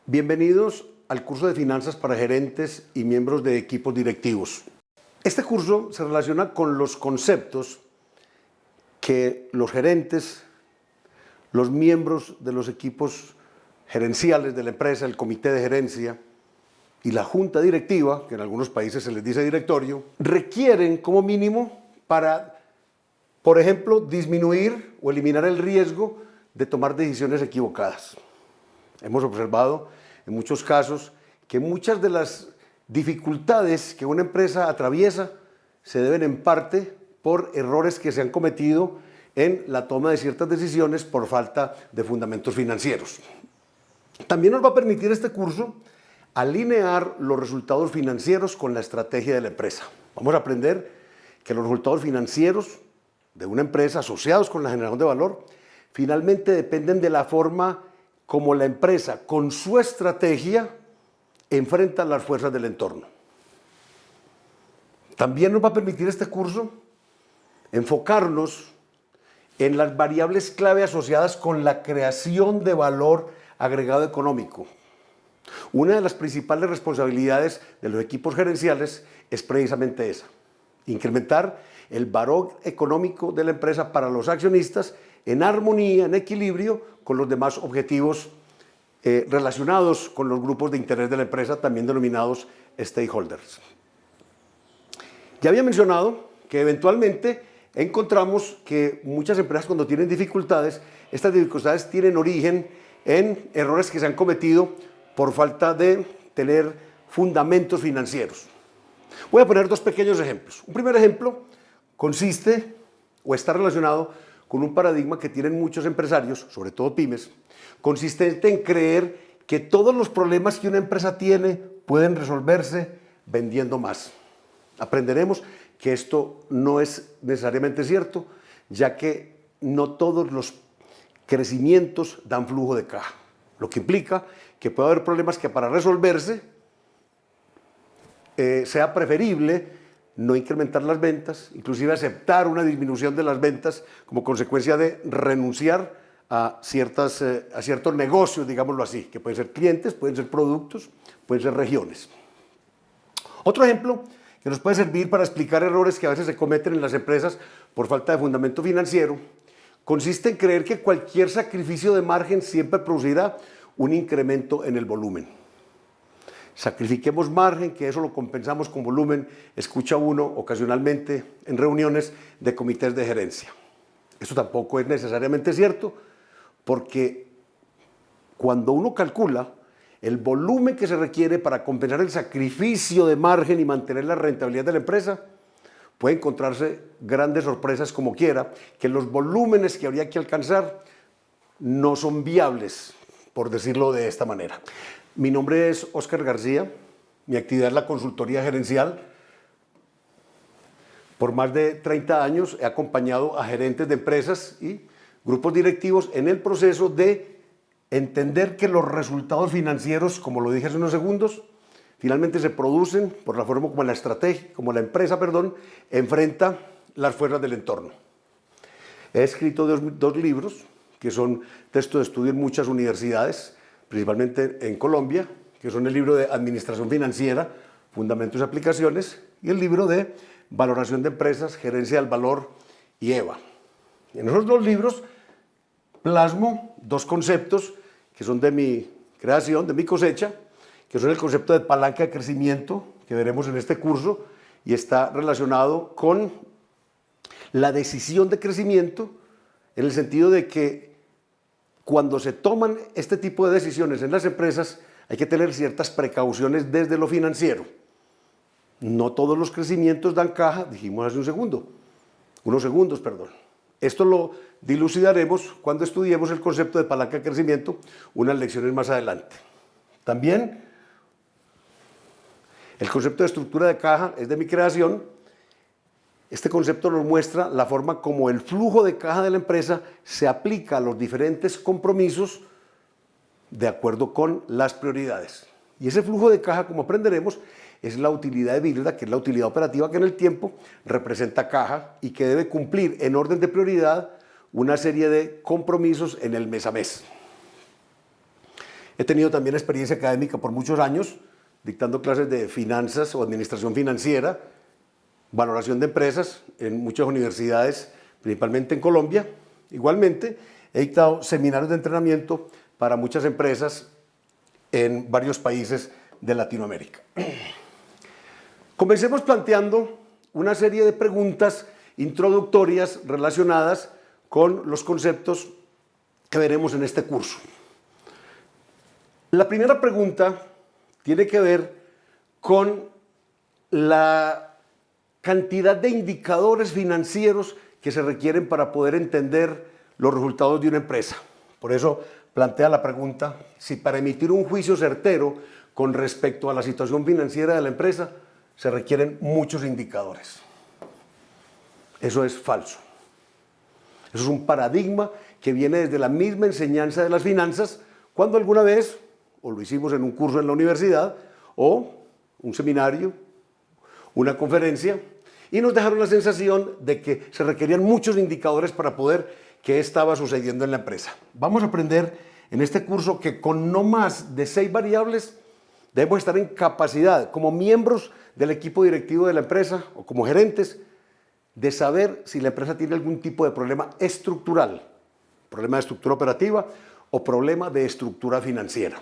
Bienvenidos al curso de finanzas para gerentes y miembros de equipos directivos. Este curso se relaciona con los conceptos que los gerentes, los miembros de los equipos gerenciales de la empresa, el comité de gerencia y la junta directiva, que en algunos países se les dice directorio, requieren como mínimo para, por ejemplo, disminuir o eliminar el riesgo de tomar decisiones equivocadas. Hemos observado en muchos casos que muchas de las dificultades que una empresa atraviesa se deben en parte por errores que se han cometido en la toma de ciertas decisiones por falta de fundamentos financieros. También nos va a permitir este curso alinear los resultados financieros con la estrategia de la empresa. Vamos a aprender que los resultados financieros de una empresa asociados con la generación de valor finalmente dependen de la forma como la empresa con su estrategia enfrenta las fuerzas del entorno. También nos va a permitir este curso enfocarnos en las variables clave asociadas con la creación de valor agregado económico. Una de las principales responsabilidades de los equipos gerenciales es precisamente esa: incrementar el valor económico de la empresa para los accionistas en armonía, en equilibrio con los demás objetivos relacionados con los grupos de interés de la empresa, también denominados stakeholders. Ya había mencionado que eventualmente encontramos que muchas empresas, cuando tienen dificultades, estas dificultades tienen origen en errores que se han cometido por falta de tener fundamentos financieros. Voy a poner dos pequeños ejemplos. Un primer ejemplo consiste o está relacionado con un paradigma que tienen muchos empresarios, sobre todo pymes, consistente en creer que todos los problemas que una empresa tiene pueden resolverse vendiendo más. Aprenderemos que esto no es necesariamente cierto, ya que no todos los crecimientos dan flujo de caja, lo que implica que puede haber problemas que para resolverse sea preferible no incrementar las ventas, inclusive aceptar una disminución de las ventas como consecuencia de renunciar a ciertos negocios, digámoslo así, que pueden ser clientes, pueden ser productos, pueden ser regiones. Otro ejemplo que nos puede servir para explicar errores que a veces se cometen en las empresas por falta de fundamento financiero consiste en creer que cualquier sacrificio de margen siempre producirá un incremento en el volumen. Sacrifiquemos margen, que eso lo compensamos con volumen, escucha uno ocasionalmente en reuniones de comités de gerencia. Eso tampoco es necesariamente cierto, porque cuando uno calcula el volumen que se requiere para compensar el sacrificio de margen y mantener la rentabilidad de la empresa, puede encontrarse grandes sorpresas como quiera, que los volúmenes que habría que alcanzar no son viables, por decirlo de esta manera. Mi nombre es Óscar García, mi actividad es la consultoría gerencial. Por más de 30 años he acompañado a gerentes de empresas y grupos directivos en el proceso de entender que los resultados financieros, como lo dije hace unos segundos, finalmente se producen por la forma como la empresa enfrenta las fuerzas del entorno. He escrito dos libros que son texto de estudio en muchas universidades, principalmente en Colombia, que son el libro de Administración Financiera, Fundamentos y Aplicaciones, y el libro de Valoración de Empresas, Gerencia del Valor y EVA. En esos dos libros plasmo dos conceptos que son de mi creación, de mi cosecha, que son el concepto de palanca de crecimiento, que veremos en este curso, y está relacionado con la decisión de crecimiento, en el sentido de que cuando se toman este tipo de decisiones en las empresas hay que tener ciertas precauciones desde lo financiero. No todos los crecimientos dan caja, dijimos hace unos segundos. Esto lo dilucidaremos cuando estudiemos el concepto de palanca de crecimiento, unas lecciones más adelante. También el concepto de estructura de caja es de mi creación. Este concepto nos muestra la forma como el flujo de caja de la empresa se aplica a los diferentes compromisos de acuerdo con las prioridades. Y ese flujo de caja, como aprenderemos, es la utilidad de EBITDA, que es la utilidad operativa que en el tiempo representa caja y que debe cumplir en orden de prioridad una serie de compromisos en el mes a mes. He tenido también experiencia académica por muchos años, dictando clases de finanzas o administración financiera, valoración de empresas en muchas universidades, principalmente en Colombia. Igualmente, he dictado seminarios de entrenamiento para muchas empresas en varios países de Latinoamérica. Comencemos planteando una serie de preguntas introductorias relacionadas con los conceptos que veremos en este curso. La primera pregunta tiene que ver con la cantidad de indicadores financieros que se requieren para poder entender los resultados de una empresa. Por eso plantea la pregunta si para emitir un juicio certero con respecto a la situación financiera de la empresa se requieren muchos indicadores. Eso es falso. Eso es un paradigma que viene desde la misma enseñanza de las finanzas, cuando alguna vez, o lo hicimos en un curso en la universidad, o un seminario, una conferencia, y nos dejaron la sensación de que se requerían muchos indicadores para poder qué estaba sucediendo en la empresa. Vamos a aprender en este curso que con no más de 6 variables debemos estar en capacidad, como miembros del equipo directivo de la empresa o como gerentes, de saber si la empresa tiene algún tipo de problema estructural, problema de estructura operativa o problema de estructura financiera.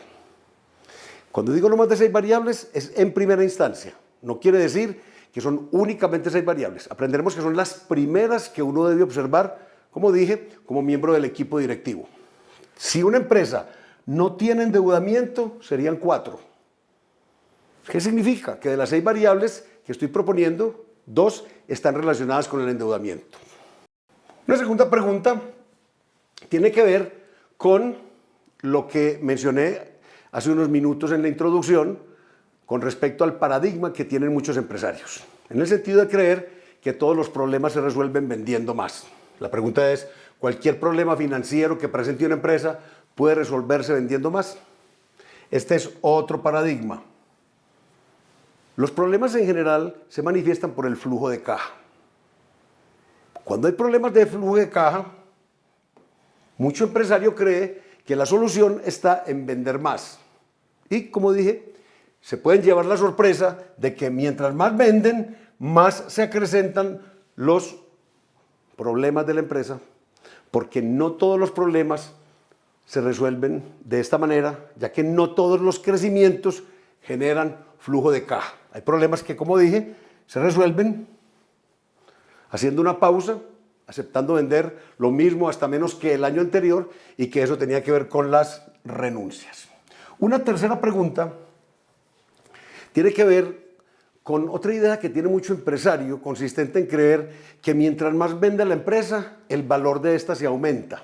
Cuando digo no más de 6 variables es en primera instancia, no quiere decir que son únicamente 6 variables. Aprenderemos que son las primeras que uno debe observar, como dije, como miembro del equipo directivo. Si una empresa no tiene endeudamiento, serían 4. ¿Qué significa? Que de las 6 variables que estoy proponiendo, 2 están relacionadas con el endeudamiento. Una segunda pregunta tiene que ver con lo que mencioné hace unos minutos en la introducción con respecto al paradigma que tienen muchos empresarios, en el sentido de creer que todos los problemas se resuelven vendiendo más. La pregunta es, ¿cualquier problema financiero que presente una empresa puede resolverse vendiendo más? Este es otro paradigma. Los problemas en general se manifiestan por el flujo de caja. Cuando hay problemas de flujo de caja, mucho empresario cree que la solución está en vender más. Y como dije, se pueden llevar la sorpresa de que mientras más venden, más se acrecentan los problemas de la empresa, porque no todos los problemas se resuelven de esta manera, ya que no todos los crecimientos generan flujo de caja. Hay problemas que, como dije, se resuelven haciendo una pausa, aceptando vender lo mismo hasta menos que el año anterior y que eso tenía que ver con las renuncias. Una tercera pregunta tiene que ver con otra idea que tiene mucho empresario, consistente en creer que mientras más vende la empresa, el valor de esta se aumenta.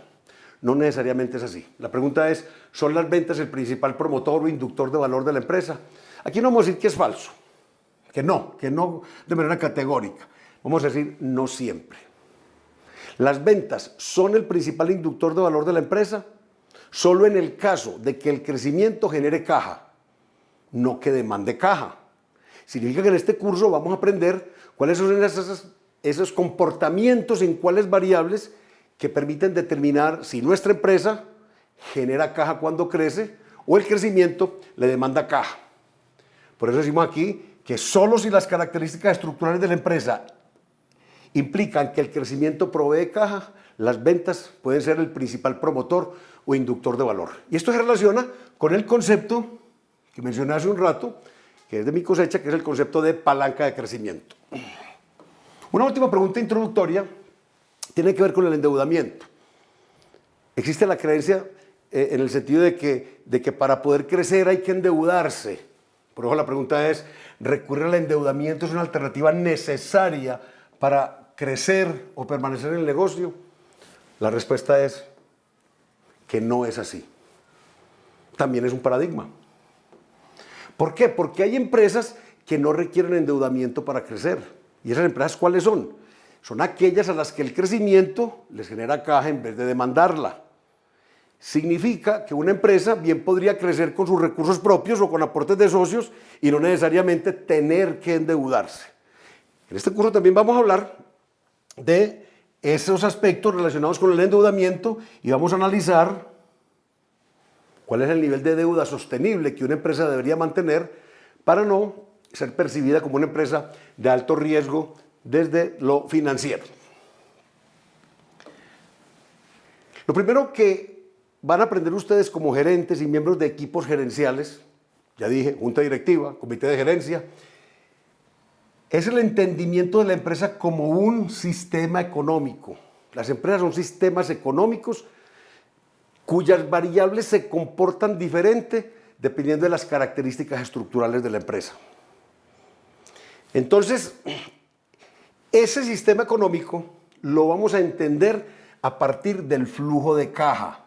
No necesariamente es así. La pregunta es, ¿son las ventas el principal promotor o inductor de valor de la empresa? Aquí no vamos a decir que es falso, que no de manera categórica. Vamos a decir no siempre. Las ventas son el principal inductor de valor de la empresa solo en el caso de que el crecimiento genere caja, no que demande caja. Significa que en este curso vamos a aprender cuáles son esos comportamientos en cuáles variables que permiten determinar si nuestra empresa genera caja cuando crece o el crecimiento le demanda caja. Por eso decimos aquí que solo si las características estructurales de la empresa implican que el crecimiento provee caja, las ventas pueden ser el principal promotor o inductor de valor. Y esto se relaciona con el concepto que mencioné hace un rato, que es de mi cosecha, que es el concepto de palanca de crecimiento. Una última pregunta introductoria tiene que ver con el endeudamiento. Existe la creencia en el sentido de que para poder crecer hay que endeudarse. Por eso la pregunta es, ¿recurrir al endeudamiento es una alternativa necesaria para crecer o permanecer en el negocio? La respuesta es que no es así. También es un paradigma. ¿Por qué? Porque hay empresas que no requieren endeudamiento para crecer. ¿Y esas empresas cuáles son? Son aquellas a las que el crecimiento les genera caja en vez de demandarla. Significa que una empresa bien podría crecer con sus recursos propios o con aportes de socios y no necesariamente tener que endeudarse. En este curso también vamos a hablar de esos aspectos relacionados con el endeudamiento y vamos a analizar ¿Cuál es el nivel de deuda sostenible que una empresa debería mantener para no ser percibida como una empresa de alto riesgo desde lo financiero? Lo primero que van a aprender ustedes como gerentes y miembros de equipos gerenciales, ya dije, junta directiva, comité de gerencia, es el entendimiento de la empresa como un sistema económico. Las empresas son sistemas económicos cuyas variables se comportan diferente dependiendo de las características estructurales de la empresa. Entonces, ese sistema económico lo vamos a entender a partir del flujo de caja.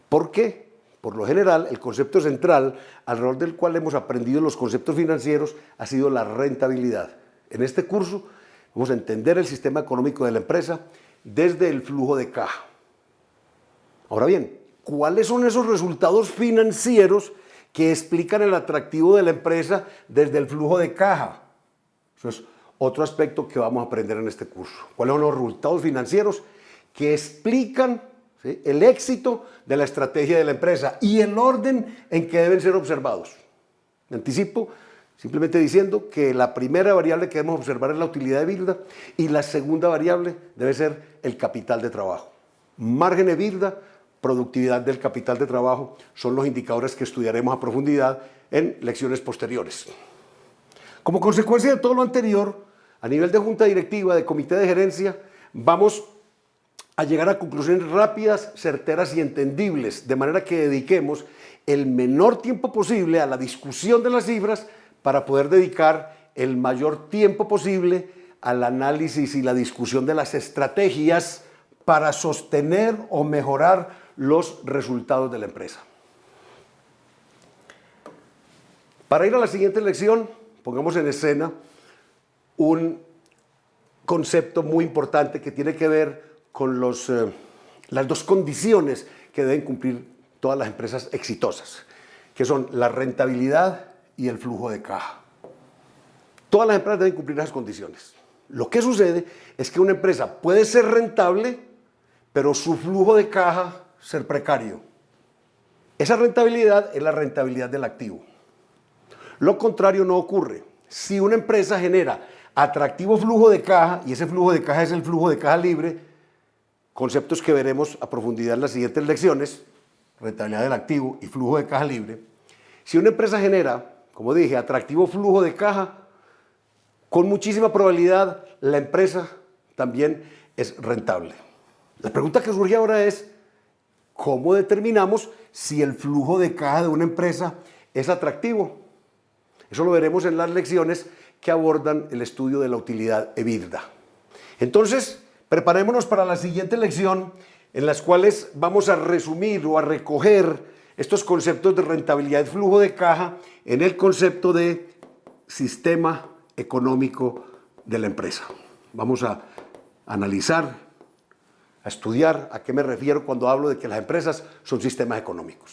¿Por qué? Por lo general, el concepto central alrededor del cual hemos aprendido los conceptos financieros ha sido la rentabilidad. En este curso vamos a entender el sistema económico de la empresa desde el flujo de caja. Ahora bien, ¿cuáles son esos resultados financieros que explican el atractivo de la empresa desde el flujo de caja? Eso es otro aspecto que vamos a aprender en este curso. ¿Cuáles son los resultados financieros que explican el éxito de la estrategia de la empresa y el orden en que deben ser observados? Me anticipo simplemente diciendo que la primera variable que debemos observar es la utilidad de EBITDA y la segunda variable debe ser el capital de trabajo. Margen de EBITDA, productividad del capital de trabajo son los indicadores que estudiaremos a profundidad en lecciones posteriores. Como consecuencia de todo lo anterior, a nivel de junta directiva, de comité de gerencia, vamos a llegar a conclusiones rápidas, certeras y entendibles, de manera que dediquemos el menor tiempo posible a la discusión de las cifras para poder dedicar el mayor tiempo posible al análisis y la discusión de las estrategias para sostener o mejorar los resultados de la empresa. Para ir a la siguiente lección, pongamos en escena un concepto muy importante que tiene que ver con las dos condiciones que deben cumplir todas las empresas exitosas, que son la rentabilidad y el flujo de caja. Todas las empresas deben cumplir esas condiciones. Lo que sucede es que una empresa puede ser rentable, pero su flujo de caja ser precario. Esa rentabilidad es la rentabilidad del activo. Lo contrario no ocurre. Si una empresa genera atractivo flujo de caja, y ese flujo de caja es el flujo de caja libre, conceptos que veremos a profundidad en las siguientes lecciones, rentabilidad del activo y flujo de caja libre. Si una empresa genera, como dije, atractivo flujo de caja, con muchísima probabilidad la empresa también es rentable. La pregunta que surge ahora es, ¿cómo determinamos si el flujo de caja de una empresa es atractivo? Eso lo veremos en las lecciones que abordan el estudio de la utilidad EBITDA. Entonces, preparémonos para la siguiente lección en las cuales vamos a resumir o a recoger estos conceptos de rentabilidad y flujo de caja en el concepto de sistema económico de la empresa. Vamos a analizar, a estudiar a qué me refiero cuando hablo de que las empresas son sistemas económicos.